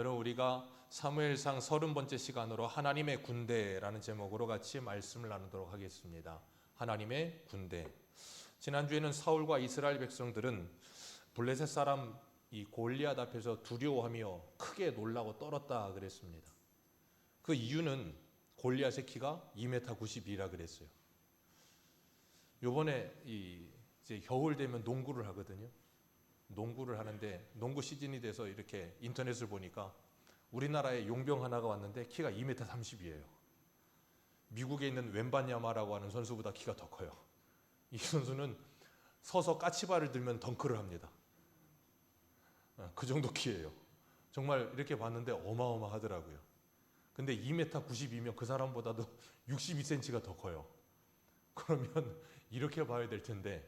오늘은 우리가 사무엘상 30번째 시간으로 하나님의 군대라는 제목으로 같이 말씀을 나누도록 하겠습니다. 하나님의 군대. 지난주에는 사울과 이스라엘 백성들은 블레셋 사람 이 골리앗 앞에서 두려워하며 크게 놀라고 떨었다 그랬습니다. 그 이유는 골리앗의 키가 2m 92라 그랬어요. 요번에 이제 겨울 되면 농구를 하거든요. 농구를 하는데 농구 시즌이 돼서 이렇게 인터넷을 보니까 우리나라에 용병 하나가 왔는데 키가 2m 30이에요. 미국에 있는 웬바냐마라고 하는 선수보다 키가 더 커요. 이 선수는 서서 까치발을 들면 덩크를 합니다. 그 정도 키예요. 정말 이렇게 봤는데 어마어마하더라고요. 근데 2m 92면 그 사람보다도 62cm가 더 커요. 그러면 이렇게 봐야 될 텐데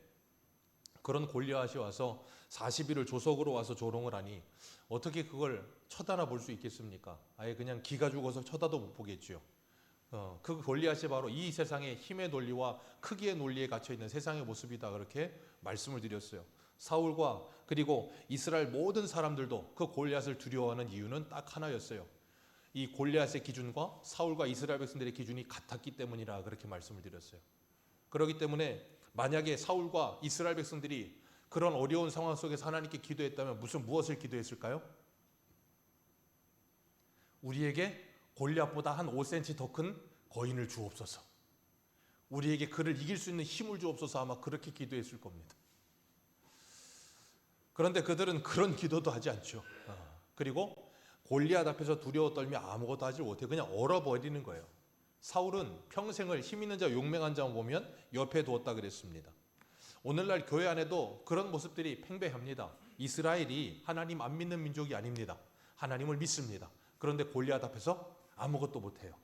그런 골리앗이 와서 40일을 조석으로 와서 조롱을 하니 어떻게 그걸 쳐다나 볼 수 있겠습니까? 아예 그냥 기가 죽어서 쳐다도 못 보겠죠. 그 골리앗이 바로 이 세상의 힘의 논리와 크기의 논리에 갇혀있는 세상의 모습이다 그렇게 말씀을 드렸어요. 사울과 그리고 이스라엘 모든 사람들도 그 골리앗을 두려워하는 이유는 딱 하나였어요. 이 골리앗의 기준과 사울과 이스라엘 백성들의 기준이 같았기 때문이라 그렇게 말씀을 드렸어요. 그렇기 때문에 만약에 사울과 이스라엘 백성들이 그런 어려운 상황 속에서 하나님께 기도했다면 무엇을 기도했을까요? 우리에게 골리앗보다 한 5cm 더 큰 거인을 주옵소서. 우리에게 그를 이길 수 있는 힘을 주옵소서. 아마 그렇게 기도했을 겁니다. 그런데 그들은 그런 기도도 하지 않죠. 그리고 골리앗 앞에서 두려워 떨며 아무것도 하지 못해 그냥 얼어버리는 거예요. 사울은 평생을 힘 있는 자 용맹한 자만 보면 옆에 두었다 그랬습니다. 오늘날 교회 안에도 그런 모습들이 팽배합니다. 이스라엘이 하나님 안 믿는 민족이 아닙니다. 하나님을 믿습니다. 그런데 골리앗 앞에서 아무것도 못해요.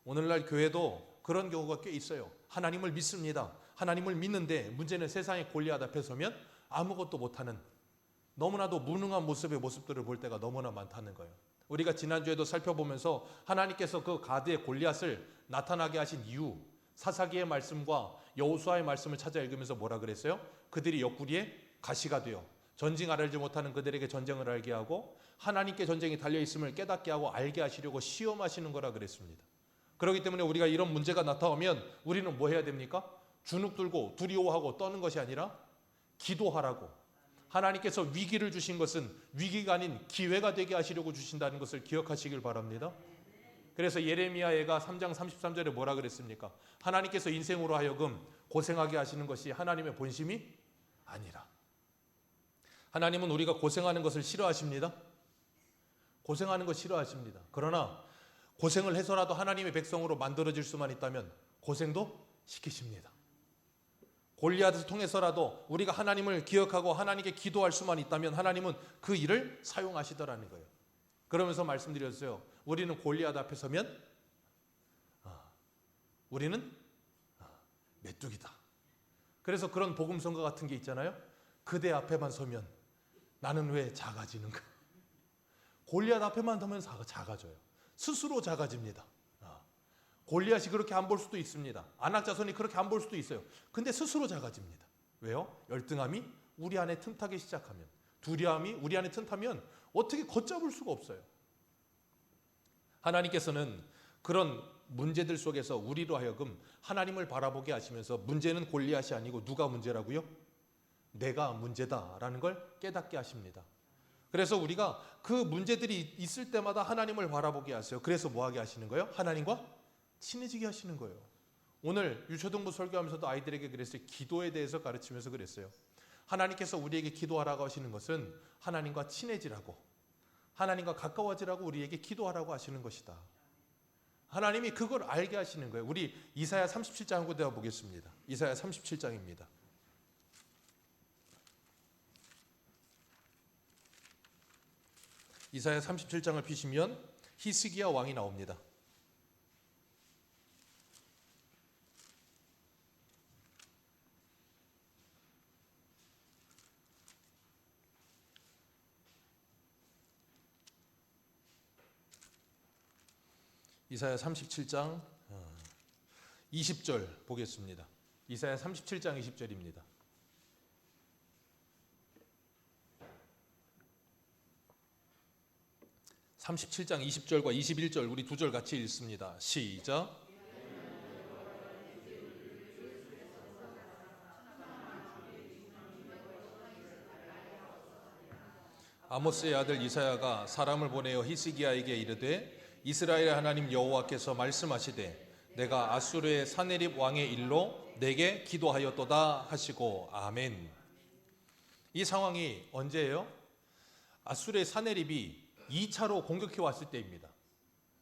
오늘날 교회도 그런 경우가 꽤 있어요. 하나님을 믿습니다. 하나님을 믿는데 문제는 세상의 골리앗 앞에 서면 아무것도 못하는 너무나도 무능한 모습들을 볼 때가 너무나 많다는 거예요. 우리가 지난주에도 살펴보면서 하나님께서 그 가드의 골리앗을 나타나게 하신 이유, 사사기의 말씀과 여호수아의 말씀을 찾아 읽으면서 뭐라 그랬어요? 그들이 옆구리에 가시가 되어 전쟁을 알지 못하는 그들에게 전쟁을 알게 하고 하나님께 전쟁이 달려있음을 깨닫게 하고 알게 하시려고 시험하시는 거라 그랬습니다. 그렇기 때문에 우리가 이런 문제가 나타오면 우리는 뭐 해야 됩니까? 주눅 들고 두려워하고 떠는 것이 아니라 기도하라고. 하나님께서 위기를 주신 것은 위기가 아닌 기회가 되게 하시려고 주신다는 것을 기억하시길 바랍니다. 그래서 예레미야가 3장 33절에 뭐라 그랬습니까? 하나님께서 인생으로 하여금 고생하게 하시는 것이 하나님의 본심이 아니라. 하나님은 우리가 고생하는 것을 싫어하십니다. 고생하는 것 싫어하십니다. 그러나 고생을 해서라도 하나님의 백성으로 만들어질 수만 있다면 고생도 시키십니다. 골리앗을 통해서라도 우리가 하나님을 기억하고 하나님께 기도할 수만 있다면 하나님은 그 일을 사용하시더라는 거예요. 그러면서 말씀드렸어요. 우리는 골리앗 앞에 서면 우리는 메뚜기다. 그래서 그런 복음성가 같은 게 있잖아요. 그대 앞에만 서면 나는 왜 작아지는가? 골리앗 앞에만 서면 작아져요. 스스로 작아집니다. 골리앗이 그렇게 안 볼 수도 있습니다. 안악자손이 그렇게 안 볼 수도 있어요. 근데 스스로 작아집니다. 왜요? 열등함이 우리 안에 틈타기 시작하면, 두려움이 우리 안에 틈타면 어떻게 걷잡을 수가 없어요. 하나님께서는 그런 문제들 속에서 우리로 하여금 하나님을 바라보게 하시면서 문제는 골리앗이 아니고 누가 문제라고요? 내가 문제다라는 걸 깨닫게 하십니다. 그래서 우리가 그 문제들이 있을 때마다 하나님을 바라보게 하세요. 그래서 뭐 하게 하시는 거예요? 하나님과 친해지게 하시는 거예요. 오늘 유초등부 설교하면서도 아이들에게 그랬어요. 기도에 대해서 가르치면서 그랬어요. 하나님께서 우리에게 기도하라고 하시는 것은 하나님과 친해지라고, 하나님과 가까워지라고 우리에게 기도하라고 하시는 것이다. 하나님이 그걸 알게 하시는 거예요. 우리 이사야 37장 한번 대화 보겠습니다. 이사야 37장입니다. 이사야 37장을 피시면 히스기야 왕이 나옵니다. 이사야 37장 20절 보겠습니다. 이사야 37장 20절입니다. 37장 20절과 21절 우리 두 절 같이 읽습니다. 시작. 아모스의 아들 이사야가 사람을 보내어 히스기야에게 이르되 이스라엘 하나님 여호와께서 말씀하시되 내가 아수르의 사네립 왕의 일로 내게 기도하였도다 하시고 아멘. 이 상황이 언제예요? 아수르의 사네립이 2차로 공격해 왔을 때입니다.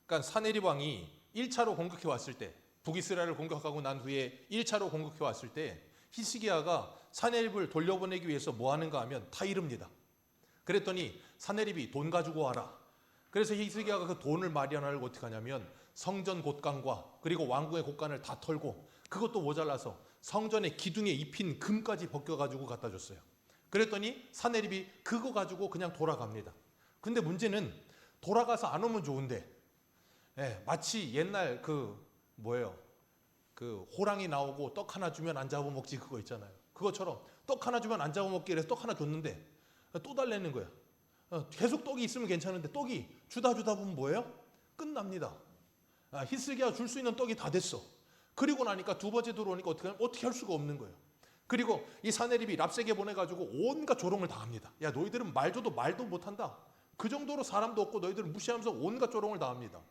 그러니까 사네립 왕이 1차로 공격해 왔을 때, 북이스라엘을 공격하고 난 후에 1차로 공격해 왔을 때 히스기야가 사네립을 돌려보내기 위해서 뭐 하는가 하면 다 이릅니다. 그랬더니 사네립이 돈 가지고 와라. 그래서 히스기야가 그 돈을 마련하려고 어떻게 하냐면 성전 곳간과 그리고 왕궁의 곳간을 다 털고 그것도 모자라서 성전의 기둥에 입힌 금까지 벗겨가지고 갖다 줬어요. 그랬더니 사네립이 그거 가지고 그냥 돌아갑니다. 근데 문제는 돌아가서 안 오면 좋은데 마치 옛날 그 호랑이 나오고 떡 하나 주면 안 잡아먹지 그거 있잖아요. 그것처럼 떡 하나 주면 안 잡아먹기 그래서 떡 하나 줬는데 또 달래는 거야. 계속 떡이 있으면 괜찮은데 떡이 주다 보면 뭐예요? 끝납니다. 히스기야 줄 수 있는 떡이 다 됐어. 그리고 나니까 두 번째 들어오니까 어떻게 할 수가 없는 거예요. 그리고 이 사네립이 랍세게 보내가지고 온갖 조롱을 다 합니다. 야 너희들은 말 줘도 말도 못한다. 그 정도로 사람도 없고 너희들은 무시하면서 온갖 조롱을 다 합니다.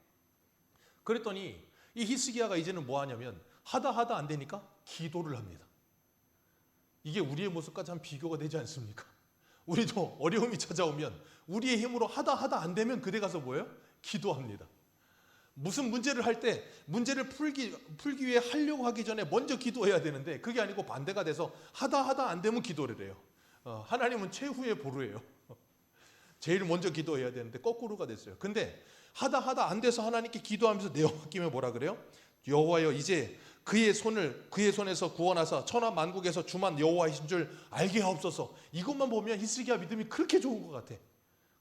그랬더니 이 히스기야가 이제는 뭐 하냐면 하다 안 되니까 기도를 합니다. 이게 우리의 모습과 참 비교가 되지 않습니까? 우리도 어려움이 찾아오면 우리의 힘으로 하다 안 되면 그때 가서 뭐예요? 기도합니다. 무슨 문제를 할 때 문제를 풀기 위해 하려고 하기 전에 먼저 기도해야 되는데 그게 아니고 반대가 돼서 하다 안 되면 기도를 해요. 하나님은 최후의 보루예요. 제일 먼저 기도해야 되는데 거꾸로가 됐어요. 근데 하다 안 돼서 하나님께 기도하면서 내어맡기면 뭐라 그래요? 여호와여 이제 그의 손에서 구원하사 천하 만국에서 주만 여호와이신 줄 알게 하옵소서. 이것만 보면 히스기야 믿음이 그렇게 좋은 것 같아.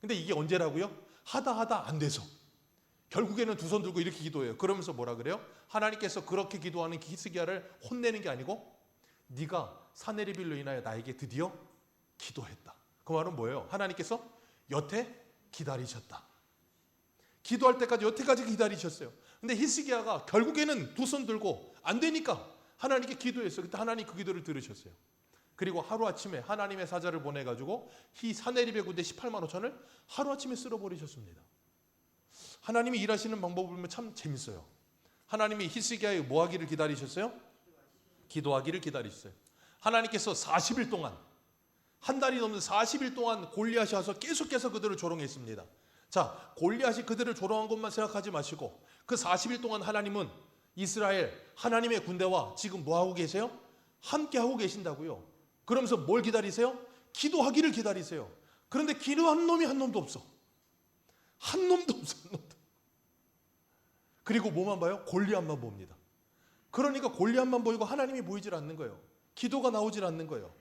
근데 이게 언제라고요? 하다 안 돼서 결국에는 두 손 들고 이렇게 기도해요. 그러면서 뭐라 그래요? 하나님께서 그렇게 기도하는 히스기야를 혼내는 게 아니고 네가 사네립일로 인하여 나에게 드디어 기도했다. 그 말은 뭐예요? 하나님께서 여태 기다리셨다. 기도할 때까지 여태까지 기다리셨어요. 근데 히스기야가 결국에는 두 손 들고 안 되니까 하나님께 기도했어요. 그때 하나님 그 기도를 들으셨어요. 그리고 하루아침에 하나님의 사자를 보내가지고 이 사네립의 군대 18만 5천을 하루아침에 쓸어버리셨습니다. 하나님이 일하시는 방법을 보면 참 재밌어요. 하나님이 히스기야의 뭐 하기를 기다리셨어요? 기도하기를 기다리셨어요. 하나님께서 40일 동안 한 달이 넘는 40일 동안 골리앗이 와서 계속해서 그들을 조롱했습니다. 자, 골리앗이 그들을 조롱한 것만 생각하지 마시고 그 40일 동안 하나님은 이스라엘 하나님의 군대와 지금 뭐 하고 계세요? 함께 하고 계신다고요. 그러면서 뭘 기다리세요? 기도하기를 기다리세요. 그런데 기도하는 놈이 한 놈도 없어. 한 놈도 없어. 그리고 뭐만 봐요? 골리앗만 봅니다. 그러니까 골리앗만 보이고 하나님이 보이질 않는 거예요. 기도가 나오질 않는 거예요.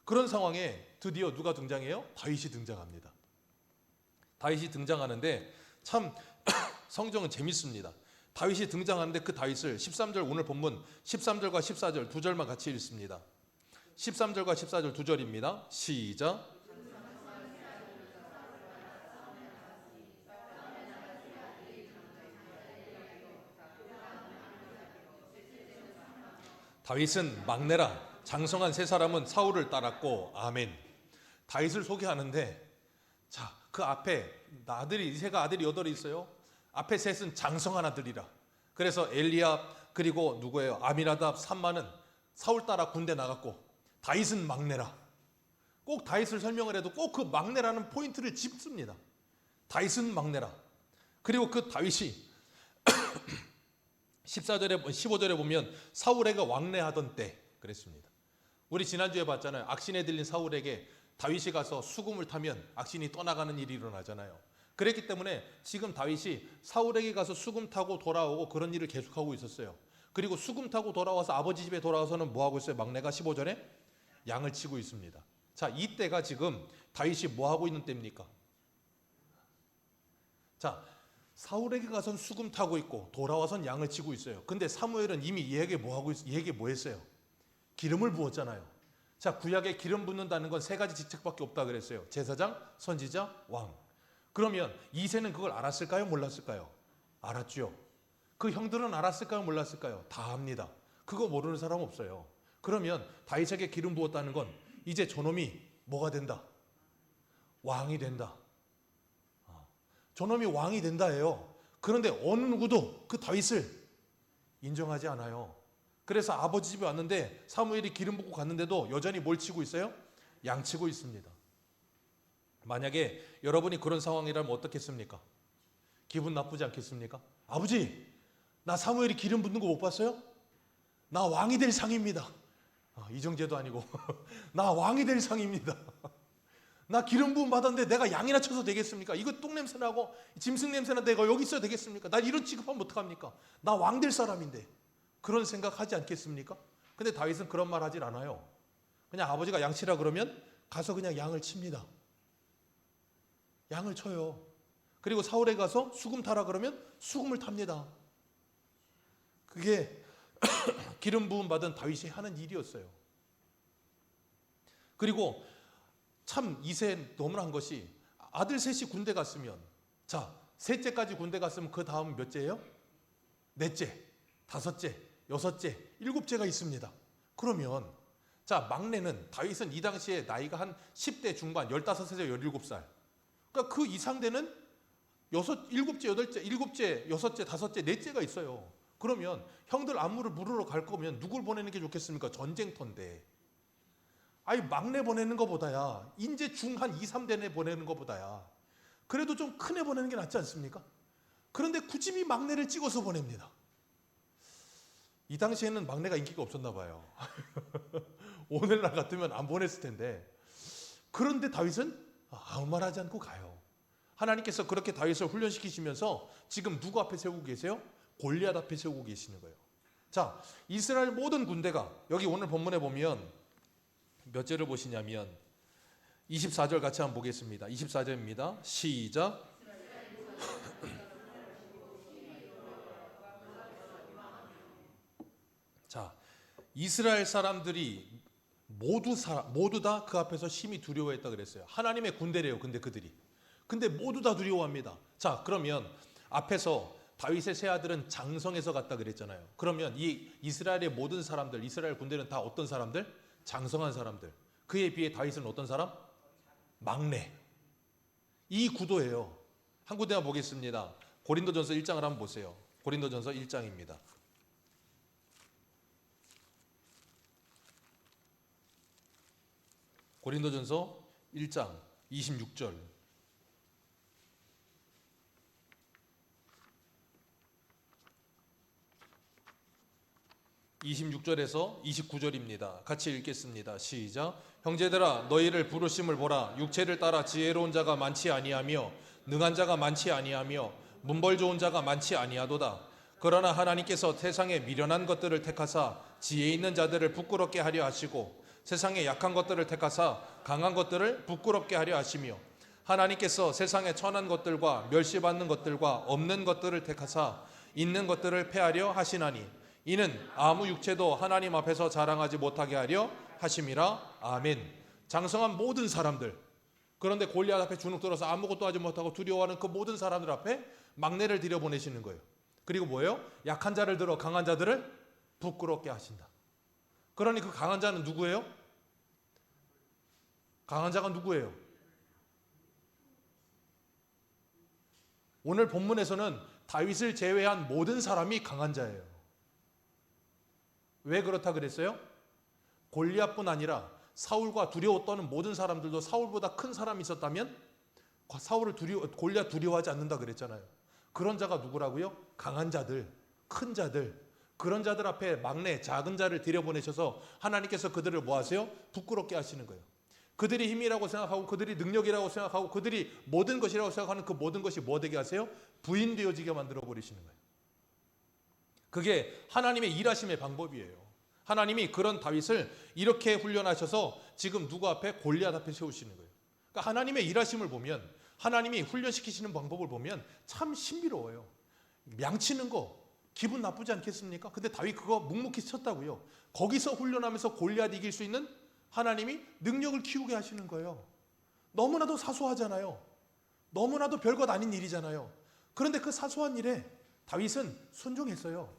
그런 상황에 드디어 누가 등장해요? 다윗이 등장합니다. 다윗이 등장하는데 참 성경은 재밌습니다. 다윗이 등장하는데 그 다윗을 13절 오늘 본문 13절과 14절 두 절만 같이 읽습니다. 13절과 14절 두 절입니다. 시작. 다윗은 막내라 장성한 세 사람은 사울을 따랐고 아멘. 다윗을 소개하는데 자, 그 앞에 이세가 아들이 8이 있어요. 앞에 셋은 장성한 아들이라. 그래서 엘리압 그리고 누구예요? 아미나답 삼마는 사울 따라 군대 나갔고 다윗은 막내라. 꼭 다윗을 설명을 해도 꼭 그 막내라는 포인트를 짚습니다. 다윗은 막내라. 그리고 그 다윗이 15절에 보면 사울에게 왕래하던 때 그랬습니다. 우리 지난주에 봤잖아요. 악신에 들린 사울에게 다윗이 가서 수금을 타면 악신이 떠나가는 일이 일어나잖아요. 그랬기 때문에 지금 다윗이 사울에게 가서 수금 타고 돌아오고 그런 일을 계속하고 있었어요. 그리고 수금 타고 돌아와서 아버지 집에 돌아와서는 뭐 하고 있어요? 막내가 15절에 양을 치고 있습니다. 자, 이때가 지금 다윗이 뭐 하고 있는 때입니까? 자, 사울에게 가선 수금 타고 있고 돌아와선 양을 치고 있어요. 근데 사무엘은 이미 얘에게 뭐 했어요? 기름을 부었잖아요. 자, 구약에 기름 붓는다는 건 세 가지 직책밖에 없다 그랬어요. 제사장, 선지자, 왕. 그러면 이새는 그걸 알았을까요? 몰랐을까요? 알았죠. 그 형들은 알았을까요? 몰랐을까요? 다 압니다. 그거 모르는 사람 없어요. 그러면 다윗에게 기름 부었다는 건 이제 저놈이 뭐가 된다? 왕이 된다. 저놈이 왕이 된다예요. 그런데 어느 누구도 그 다윗을 인정하지 않아요. 그래서 아버지 집에 왔는데 사무엘이 기름 붓고 갔는데도 여전히 뭘 치고 있어요? 양치고 있습니다. 만약에 여러분이 그런 상황이라면 어떻겠습니까? 기분 나쁘지 않겠습니까? 아버지, 나 사무엘이 기름 붓는 거 못 봤어요? 나 왕이 될 상입니다. 이정재도 아니고 나 왕이 될 상입니다. 나 기름 부음 받았는데 내가 양이나 쳐서 되겠습니까? 이거 똥냄새 나고 짐승 냄새 나는데 내가 여기 있어야 되겠습니까? 나 이런 취급하면 어떡합니까? 나 왕 될 사람인데. 그런 생각하지 않겠습니까? 근데 다윗은 그런 말 하질 않아요. 그냥 아버지가 양치라 그러면 가서 그냥 양을 칩니다. 양을 쳐요. 그리고 사울에 가서 수금 타라 그러면 수금을 탑니다. 그게 기름 부음 받은 다윗이 하는 일이었어요. 그리고 참 이세 너무나 것이 아들 셋이 군대 갔으면, 자, 셋째까지 군대 갔으면 그 다음 몇째예요? 넷째, 다섯째, 여섯째, 일곱째가 있습니다. 그러면 자, 막내는 다윗은 이 당시에 나이가 한 10대 중반, 15세에서 17살. 그러니까 그 이상 되는 일곱째, 여덟째, 일곱째, 여섯째, 다섯째, 넷째가 있어요. 그러면 형들 안무를 물으러 갈 거면 누굴 보내는 게 좋겠습니까? 전쟁터인데. 아니 막내 보내는 것보다야, 인제 중 한 2, 3대 내 보내는 것보다야 그래도 좀 큰 애 보내는 게 낫지 않습니까? 그런데 굳이 막내를 찍어서 보냅니다. 이 당시에는 막내가 인기가 없었나 봐요. 오늘날 같으면 안 보냈을 텐데. 그런데 다윗은 아무 말 하지 않고 가요. 하나님께서 그렇게 다윗을 훈련시키시면서 지금 누구 앞에 세우고 계세요? 골리앗 앞에 세우고 계시는 거예요. 자, 이스라엘 모든 군대가 여기 오늘 본문에 보면 몇 절을 보시냐면 24절 같이 한번 보겠습니다. 24절입니다. 시작. 자, 이스라엘 사람들이 모두 다 그 앞에서 심히 두려워했다 그랬어요. 하나님의 군대래요. 근데 모두 다 두려워합니다. 자, 그러면 앞에서 다윗의 세 아들은 장성해서 갔다 그랬잖아요. 그러면 이 이스라엘의 모든 사람들, 이스라엘 군대는 다 어떤 사람들? 장성한 사람들. 그에 비해 다윗은 어떤 사람? 막내. 이 구도예요. 한 군데만 보겠습니다. 고린도전서 1장을 한번 보세요. 고린도전서 1장입니다. 고린도전서 1장 26절. 26절에서 29절입니다. 같이 읽겠습니다. 시작. 형제들아 너희를 부르심을 보라. 육체를 따라 지혜로운 자가 많지 아니하며 능한 자가 많지 아니하며 문벌 좋은 자가 많지 아니하도다. 그러나 하나님께서 세상에 미련한 것들을 택하사 지혜 있는 자들을 부끄럽게 하려 하시고 세상에 약한 것들을 택하사 강한 것들을 부끄럽게 하려 하시며 하나님께서 세상에 천한 것들과 멸시받는 것들과 없는 것들을 택하사 있는 것들을 패하려 하시나니 이는 아무 육체도 하나님 앞에서 자랑하지 못하게 하려 하심이라. 아멘. 장성한 모든 사람들, 그런데 골리앗 앞에 주눅 들어서 아무것도 하지 못하고 두려워하는 그 모든 사람들 앞에 막내를 들여보내시는 거예요. 그리고 뭐예요? 약한 자를 들어 강한 자들을 부끄럽게 하신다. 그러니 그 강한 자는 누구예요? 강한 자가 누구예요? 오늘 본문에서는 다윗을 제외한 모든 사람이 강한 자예요. 왜 그렇다 그랬어요? 골리앗뿐 아니라 사울과 두려워 떠는 모든 사람들도 사울보다 큰 사람이 있었다면 골리앗 두려워하지 않는다 그랬잖아요. 그런 자가 누구라고요? 강한 자들, 큰 자들, 그런 자들 앞에 막내, 작은 자를 들여보내셔서 하나님께서 그들을 뭐 하세요? 부끄럽게 하시는 거예요. 그들이 힘이라고 생각하고 그들이 능력이라고 생각하고 그들이 모든 것이라고 생각하는 그 모든 것이 뭐 되게 하세요? 부인되어지게 만들어 버리시는 거예요. 그게 하나님의 일하심의 방법이에요. 하나님이 그런 다윗을 이렇게 훈련하셔서 지금 누구 앞에? 골리앗 앞에 세우시는 거예요. 그러니까 하나님의 일하심을 보면, 하나님이 훈련시키시는 방법을 보면 참 신비로워요. 양치는 거 기분 나쁘지 않겠습니까? 근데 다윗 그거 묵묵히 쳤다고요. 거기서 훈련하면서 골리앗 이길 수 있는 하나님이 능력을 키우게 하시는 거예요. 너무나도 사소하잖아요. 너무나도 별것 아닌 일이잖아요. 그런데 그 사소한 일에 다윗은 순종했어요.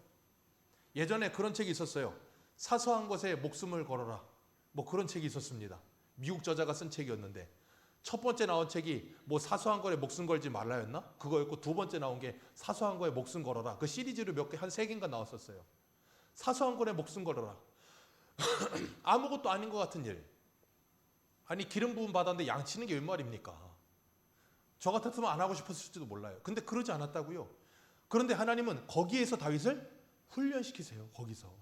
예전에 그런 책이 있었어요. 사소한 것에 목숨을 걸어라. 뭐 그런 책이 있었습니다. 미국 저자가 쓴 책이었는데 첫 번째 나온 책이 뭐 사소한 거에 목숨 걸지 말라였나? 그거였고 두 번째 나온 게 사소한 거에 목숨 걸어라. 그 시리즈로 몇 개, 한 3개인가 나왔었어요. 사소한 거에 목숨 걸어라. 아무것도 아닌 것 같은 일. 아니 기름 부음 받았는데 양치는 게 웬 말입니까? 저 같았으면 안 하고 싶었을지도 몰라요. 근데 그러지 않았다고요. 그런데 하나님은 거기에서 다윗을 훈련시키세요. 거기서.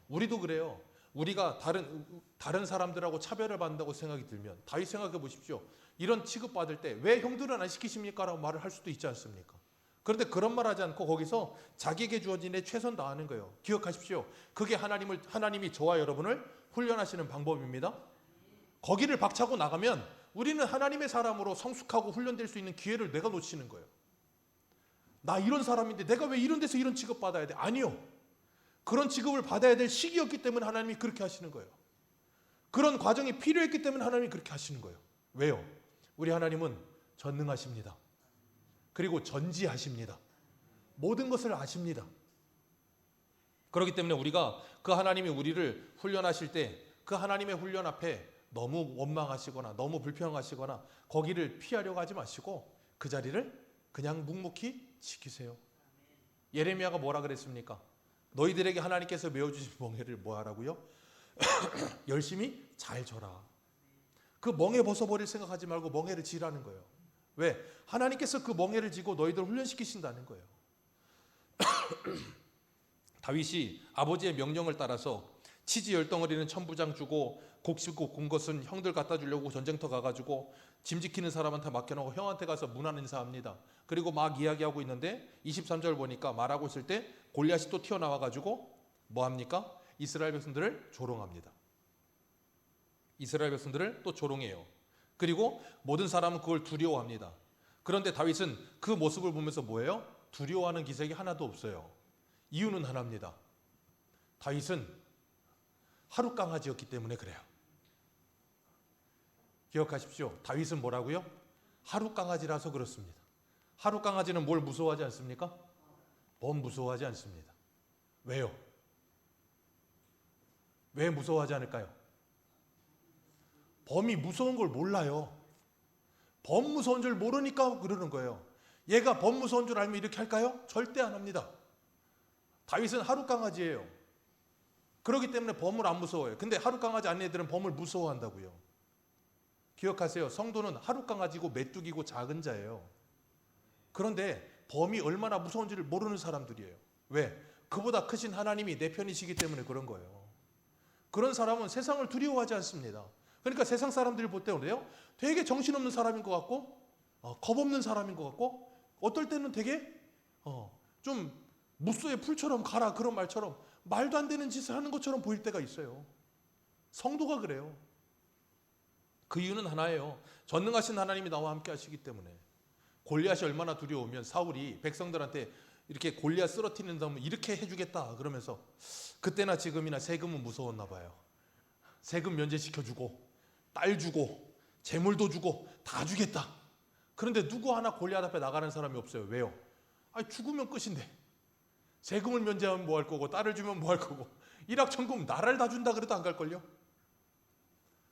우리도 그래요. 우리가 다른 사람들하고 차별을 받는다고 생각이 들면 다윗 생각해 보십시오. 이런 취급받을 때 왜 형들은 안 시키십니까? 라고 말을 할 수도 있지 않습니까? 그런데 그런 말 하지 않고 거기서 자기에게 주어진 일 최선 다하는 거예요. 기억하십시오. 그게 하나님이 저와 여러분을 훈련하시는 방법입니다. 거기를 박차고 나가면 우리는 하나님의 사람으로 성숙하고 훈련될 수 있는 기회를 내가 놓치는 거예요. 나 이런 사람인데 내가 왜 이런 데서 이런 취급 받아야 돼? 아니요. 그런 취급을 받아야 될 시기였기 때문에 하나님이 그렇게 하시는 거예요. 그런 과정이 필요했기 때문에 하나님이 그렇게 하시는 거예요. 왜요? 우리 하나님은 전능하십니다. 그리고 전지하십니다. 모든 것을 아십니다. 그렇기 때문에 우리가 그 하나님이 우리를 훈련하실 때 그 하나님의 훈련 앞에 너무 원망하시거나 너무 불평하시거나 거기를 피하려고 하지 마시고 그 자리를 그냥 묵묵히 지키세요. 예레미야가 뭐라 그랬습니까? 너희들에게 하나님께서 메어주신 멍에를 뭐 하라고요? 열심히 잘 져라. 그 멍에 벗어버릴 생각하지 말고 멍에를 지라는 거예요. 왜? 하나님께서 그 멍에를 지고 너희들을 훈련시키신다는 거예요. 다윗이 아버지의 명령을 따라서 치즈 10덩어리는 천부장 주고 곡식고 군 것은 형들 갖다 주려고 전쟁터 가가지고 짐 지키는 사람한테 맡겨놓고 형한테 가서 문안 인사합니다. 그리고 막 이야기하고 있는데 23절 보니까 말하고 있을 때 골리앗이 또 튀어나와가지고 뭐합니까? 이스라엘 백성들을 조롱합니다. 이스라엘 백성들을 또 조롱해요. 그리고 모든 사람은 그걸 두려워합니다. 그런데 다윗은 그 모습을 보면서 뭐예요? 두려워하는 기색이 하나도 없어요. 이유는 하나입니다. 다윗은 하루 강아지였기 때문에 그래요. 기억하십시오. 다윗은 뭐라고요? 하루 강아지라서 그렇습니다. 하루 강아지는 뭘 무서워하지 않습니까? 범 무서워하지 않습니다. 왜요? 왜 무서워하지 않을까요? 범이 무서운 걸 몰라요. 범 무서운 줄 모르니까 그러는 거예요. 얘가 범 무서운 줄 알면 이렇게 할까요? 절대 안 합니다. 다윗은 하루 강아지예요. 그렇기 때문에 범을 안 무서워해요. 근데 하루 강아지 아닌 애들은 범을 무서워한다고요. 기억하세요. 성도는 하루 강아지고 메뚜기고 작은 자예요. 그런데 범이 얼마나 무서운지를 모르는 사람들이에요. 왜? 그보다 크신 하나님이 내 편이시기 때문에 그런 거예요. 그런 사람은 세상을 두려워하지 않습니다. 그러니까 세상 사람들이 볼 때 그래요. 되게 정신없는 사람인 것 같고 겁없는 사람인 것 같고 어떨 때는 되게 좀 무쏘의 풀처럼 가라 그런 말처럼 말도 안 되는 짓을 하는 것처럼 보일 때가 있어요. 성도가 그래요. 그 이유는 하나예요. 전능하신 하나님이 나와 함께 하시기 때문에. 골리앗이 얼마나 두려우면 사울이 백성들한테 이렇게 골리앗 쓰러뜨리는 다음에 이렇게 해주겠다 그러면서 그때나 지금이나 세금은 무서웠나 봐요. 세금 면제시켜주고 딸 주고 재물도 주고 다 주겠다. 그런데 누구 하나 골리앗 앞에 나가는 사람이 없어요. 왜요? 아니 죽으면 끝인데 세금을 면제하면 뭐 할 거고 딸을 주면 뭐 할 거고 일확천금 나라를 다 준다 그래도 안 갈걸요?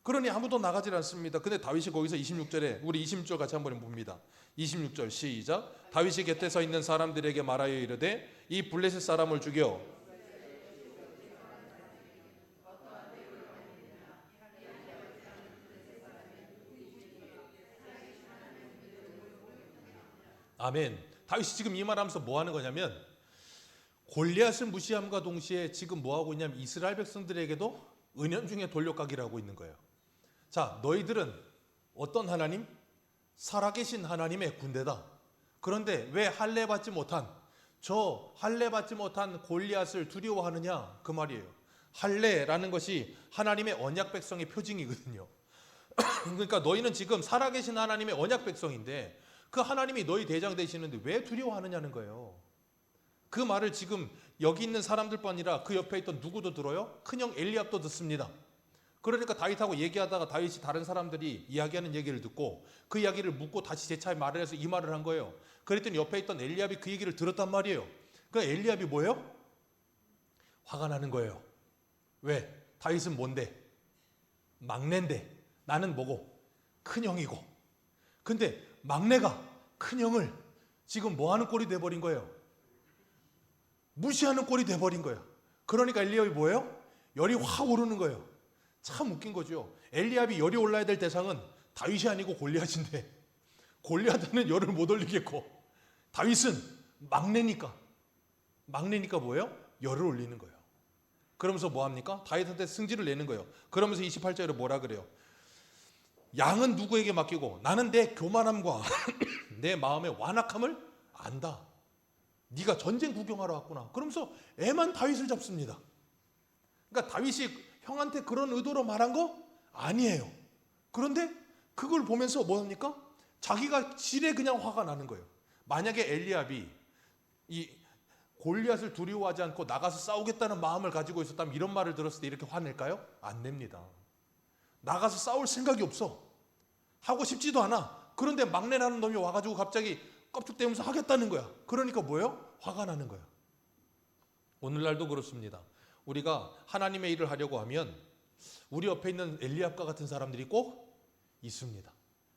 그러니 아무도 나가질 않습니다. 근데 다윗이 거기서 26절에 우리 26절 같이 한번 봅니다. 26절 시작. 다윗이 곁에 서 있는 사람들에게 말하여 이르되 이 블레셋 사람을 죽여 아멘. 다윗이 지금 이 말하면서 뭐 하는 거냐면 골리앗을 무시함과 동시에 지금 뭐 하고 있냐면 이스라엘 백성들에게도 은연중에 돌려가기를 하고 있는 거예요. 자, 너희들은 어떤 하나님? 살아계신 하나님의 군대다. 그런데 왜 할례 받지 못한 골리앗을 두려워하느냐 그 말이에요. 할례라는 것이 하나님의 언약 백성의 표징이거든요. 그러니까 너희는 지금 살아계신 하나님의 언약 백성인데 그 하나님이 너희 대장 되시는데 왜 두려워하느냐는 거예요. 그 말을 지금 여기 있는 사람들뿐 아니라 그 옆에 있던 누구도 들어요? 큰형 엘리압도 듣습니다. 그러니까 다윗하고 얘기하다가 다윗이 다른 사람들이 이야기하는 얘기를 듣고 그 이야기를 묻고 다시 재차 말을 해서 이 말을 한 거예요. 그랬더니 옆에 있던 엘리압이 그 얘기를 들었단 말이에요. 그 엘리압이 뭐예요? 화가 나는 거예요. 왜? 다윗은 뭔데? 막내인데 나는 뭐고? 큰형이고. 근데 막내가 큰형을 지금 뭐하는 꼴이 돼버린 거예요? 무시하는 꼴이 돼버린 거예요. 그러니까 엘리압이 뭐예요? 열이 확 오르는 거예요. 참 웃긴 거죠. 엘리압이 열이 올라야 될 대상은 다윗이 아니고 골리앗인데 골리앗은 열을 못 올리겠고 다윗은 막내니까 뭐예요? 열을 올리는 거예요. 그러면서 뭐합니까? 다윗한테 승질을 내는 거예요. 그러면서 28절에 뭐라 그래요? 양은 누구에게 맡기고 나는 내 교만함과 내 마음의 완악함을 안다. 네가 전쟁 구경하러 왔구나. 그러면서 애만 다윗을 잡습니다. 그러니까 다윗이 형한테 그런 의도로 말한 거 아니에요. 그런데 그걸 보면서 뭐합니까? 자기가 지레 그냥 화가 나는 거예요. 만약에 엘리압이 이 골리앗을 두려워하지 않고 나가서 싸우겠다는 마음을 가지고 있었다면 이런 말을 들었을 때 이렇게 화낼까요? 안 냅니다. 나가서 싸울 생각이 없어. 하고 싶지도 않아. 그런데 막내라는 놈이 와가지고 갑자기 껍죽대면서 하겠다는 거야. 그러니까 뭐예요? 화가 나는 거야. 오늘날도 그렇습니다. 우리가 하나님의 일을 하려고 하면 우리 옆에 있는 엘리압과 같은 사람들이 꼭 있습니다.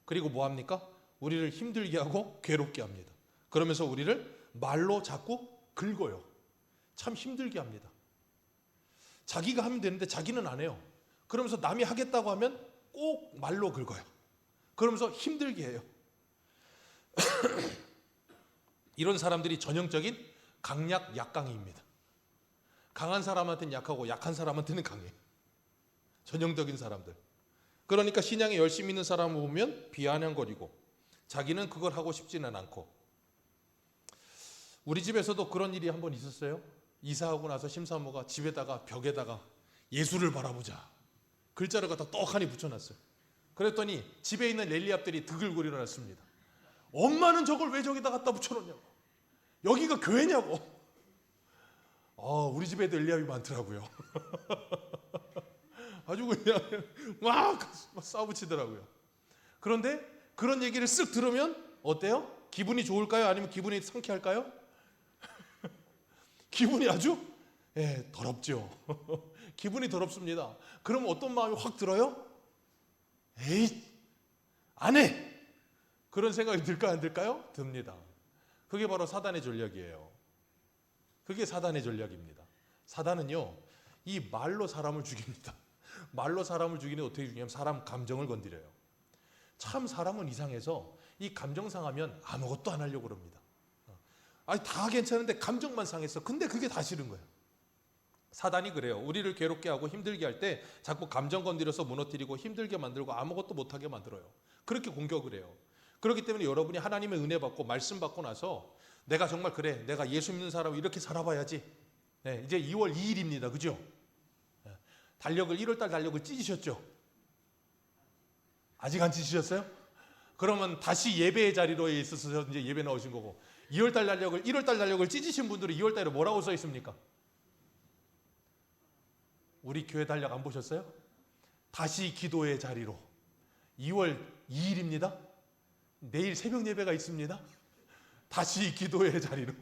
그리고 뭐합니까? 우리를 힘들게 하고 괴롭게 합니다. 그러면서 우리를 말로 자꾸 긁어요. 참 힘들게 합니다. 자기가 하면 되는데 자기는 안 해요. 그러면서 남이 하겠다고 하면 꼭 말로 긁어요. 그러면서 힘들게 해요. 이런 사람들이 전형적인 강약 약강이입니다. 강한 사람한테는 약하고 약한 사람한테는 강해. 전형적인 사람들. 그러니까 신앙에 열심히 있는 사람을 보면 비아냥거리고 자기는 그걸 하고 싶지는 않고. 우리 집에서도 그런 일이 한번 있었어요. 이사하고 나서 심사모가 집에다가 벽에다가 예수를 바라보자 글자를 갖다 떡하니 붙여놨어요. 그랬더니 집에 있는 엘리압들이 드글고 일어났습니다. 엄마는 저걸 왜 저기다 갖다 붙여놓냐고. 여기가 교회냐고. 우리 집에도 엘리압이 많더라고요. 아주 그냥 막 싸우치더라고요. 그런데 그런 얘기를 쓱 들으면 어때요? 기분이 좋을까요? 아니면 기분이 상쾌할까요? 기분이 아주 더럽죠. 기분이 더럽습니다. 그럼 어떤 마음이 확 들어요? 에이, 안 해. 그런 생각이 들까 안 들까요? 듭니다. 그게 바로 사단의 전략이에요. 그게 사단의 전략입니다. 사단은요, 이 말로 사람을 죽입니다. 말로 사람을 죽이는 어떻게 죽이냐면 사람 감정을 건드려요. 참 사람은 이상해서 이 감정 상하면 아무것도 안 하려고 그럽니다. 아니 다 괜찮은데 감정만 상했어. 근데 그게 다 싫은 거예요. 사단이 그래요. 우리를 괴롭게 하고 힘들게 할 때 자꾸 감정 건드려서 무너뜨리고 힘들게 만들고 아무것도 못하게 만들어요. 그렇게 공격을 해요. 그렇기 때문에 여러분이 하나님의 은혜 받고 말씀 받고 나서 내가 정말 그래, 내가 예수 믿는 사람을 이렇게 살아봐야지. 이제 2월 2일입니다. 그죠? 달력을 1월달 달력을 찢으셨죠? 아직 안 찢으셨어요? 그러면 다시 예배의 자리로 있어서 이제 예배 나오신 거고 1월달 달력을 찢으신 분들은 2월달에 뭐라고 써 있습니까? 우리 교회 달력 안 보셨어요? 다시 기도의 자리로 2월 2일입니다. 내일 새벽 예배가 있습니다. 다시 기도의 자리로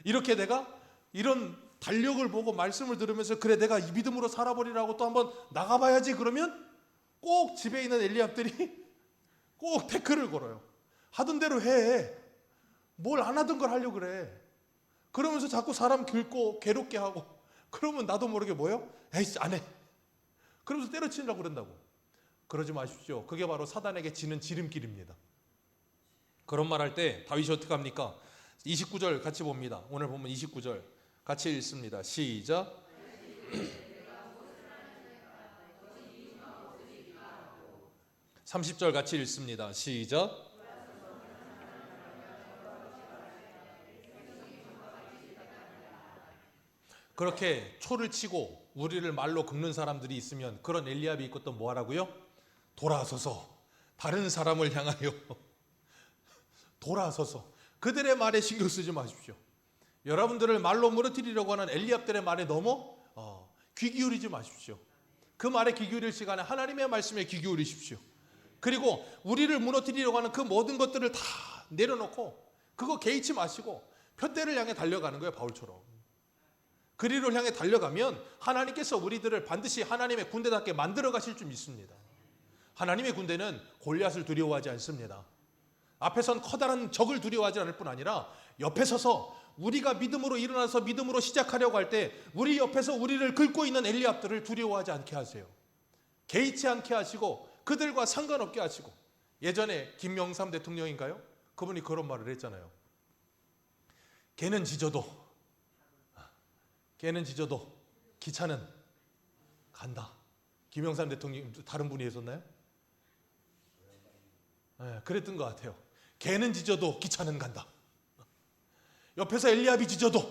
이렇게 내가 이런 달력을 보고 말씀을 들으면서 그래 내가 이 믿음으로 살아버리라고 또 한번 나가봐야지 그러면 꼭 집에 있는 엘리압들이 꼭 태클을 걸어요. 하던 대로 해. 뭘 안 하던 걸 하려고 그래. 그러면서 자꾸 사람 긁고 괴롭게 하고 그러면 나도 모르게 뭐예요? 에이씨 안 해. 그러면서 때려치려고 그런다고. 그러지 마십시오. 그게 바로 사단에게 지는 지름길입니다. 그런 말 할 때 다윗이 어떻게 합니까? 29절 같이 봅니다. 오늘 보면 29절 같이 읽습니다. 시작. 30절 같이 읽습니다. 시작. 그렇게 초를 치고 우리를 말로 긁는 사람들이 있으면 그런 엘리압이 있고 또 뭐 하라고요? 돌아서서 다른 사람을 향하여 돌아서서 그들의 말에 신경 쓰지 마십시오. 여러분들을 말로 무너뜨리려고 하는 엘리압들의 말에 너무 귀 기울이지 마십시오. 그 말에 귀 기울일 시간에 하나님의 말씀에 귀 기울이십시오. 그리고 우리를 무너뜨리려고 하는 그 모든 것들을 다 내려놓고 그거 개의치 마시고 표대를 향해 달려가는 거예요. 바울처럼. 그리를 향해 달려가면 하나님께서 우리들을 반드시 하나님의 군대답게 만들어 가실 줄 믿습니다. 하나님의 군대는 골리앗을 두려워하지 않습니다. 앞에 선 커다란 적을 두려워하지 않을 뿐 아니라 옆에 서서 우리가 믿음으로 일어나서 믿음으로 시작하려고 할 때 우리 옆에서 우리를 긁고 있는 엘리압들을 두려워하지 않게 하세요. 개의치 않게 하시고 그들과 상관없게 하시고, 예전에 김영삼 대통령인가요? 그분이 그런 말을 했잖아요. 개는 짖어도 기차는 간다. 김영삼 대통령 다른 분이 했었나요? 네, 그랬던 것 같아요. 개는 짖어도 기차는 간다. 옆에서 엘리압이 짖어도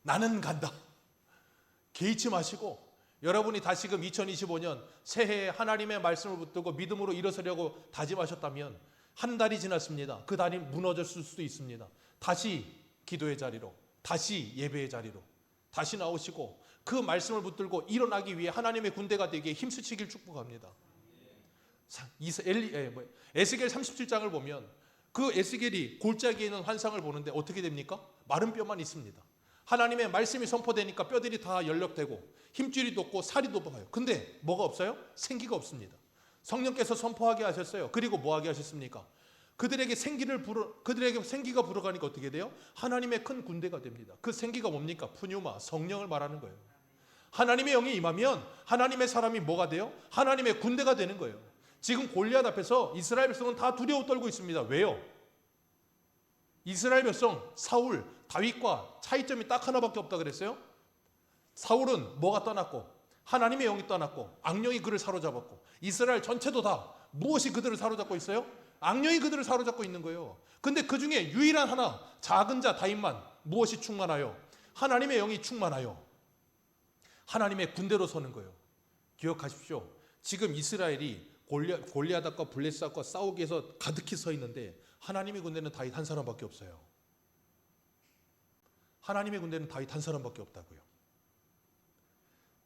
나는 간다. 개의치 마시고 여러분이 다시금 2025년 새해에 하나님의 말씀을 붙들고 믿음으로 일어서려고 다짐하셨다면 한 달이 지났습니다. 그 달이 무너졌을 수도 있습니다. 다시 기도의 자리로, 다시 예배의 자리로 다시 나오시고 그 말씀을 붙들고 일어나기 위해 하나님의 군대가 되기에 힘쓰시길 축복합니다. 에스겔 37장을 보면 그 에스겔이 골짜기에 있는 환상을 보는데 어떻게 됩니까? 마른 뼈만 있습니다. 하나님의 말씀이 선포되니까 뼈들이 다 연력되고 힘줄이 돋고 살이 돋아요. 근데 뭐가 없어요? 생기가 없습니다. 성령께서 선포하게 하셨어요. 그리고 뭐 하게 하셨습니까? 그들에게 생기가 불어가니까 어떻게 돼요? 하나님의 큰 군대가 됩니다. 그 생기가 뭡니까? 푸뉴마, 성령을 말하는 거예요. 하나님의 영이 임하면 하나님의 사람이 뭐가 돼요? 하나님의 군대가 되는 거예요. 지금 골리앗 앞에서 이스라엘 백성은 다 두려워 떨고 있습니다. 왜요? 이스라엘 백성, 사울, 다윗과 차이점이 딱 하나밖에 없다 그랬어요. 사울은 뭐가 떠났고 하나님의 영이 떠났고 악령이 그를 사로잡았고, 이스라엘 전체도 다 무엇이 그들을 사로잡고 있어요? 악령이 그들을 사로잡고 있는 거예요. 근데 그 중에 유일한 하나, 작은 자 다윗만 무엇이 충만하여? 하나님의 영이 충만하여 하나님의 군대로 서는 거예요. 기억하십시오. 지금 이스라엘이 골리앗과 블레셋과 싸우기 위해서 가득히 서 있는데 하나님의 군대는 다윗 한 사람밖에 없어요. 하나님의 군대는 다윗 한 사람밖에 없다고요.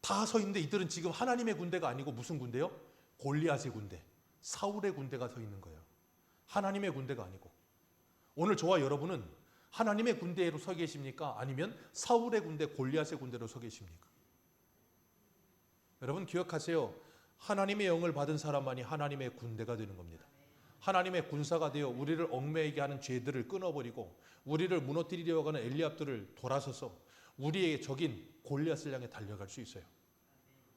다 서 있는데 이들은 지금 하나님의 군대가 아니고 무슨 군대요? 골리앗의 군대, 사울의 군대가 서 있는 거예요. 하나님의 군대가 아니고. 오늘 저와 여러분은 하나님의 군대로 서 계십니까? 아니면 사울의 군대, 골리앗의 군대로 서 계십니까? 여러분 기억하세요. 하나님의 영을 받은 사람만이 하나님의 군대가 되는 겁니다. 하나님의 군사가 되어 우리를 얽매이게 하는 죄들을 끊어버리고 우리를 무너뜨리려고 하는 엘리압들을 돌아서서 우리의 적인 골리앗을 향해 달려갈 수 있어요.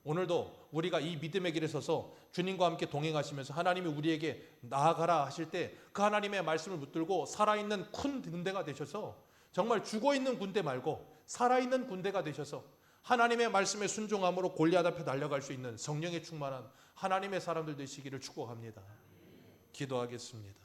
오늘도 우리가 이 믿음의 길에 서서 주님과 함께 동행하시면서 하나님이 우리에게 나아가라 하실 때 그 하나님의 말씀을 붙들고 살아있는 큰 군대가 되셔서, 정말 죽어있는 군대 말고 살아있는 군대가 되셔서 하나님의 말씀에 순종함으로 골리앗 앞에 달려갈 수 있는 성령의 충만한 하나님의 사람들 되시기를 축복합니다. 기도하겠습니다.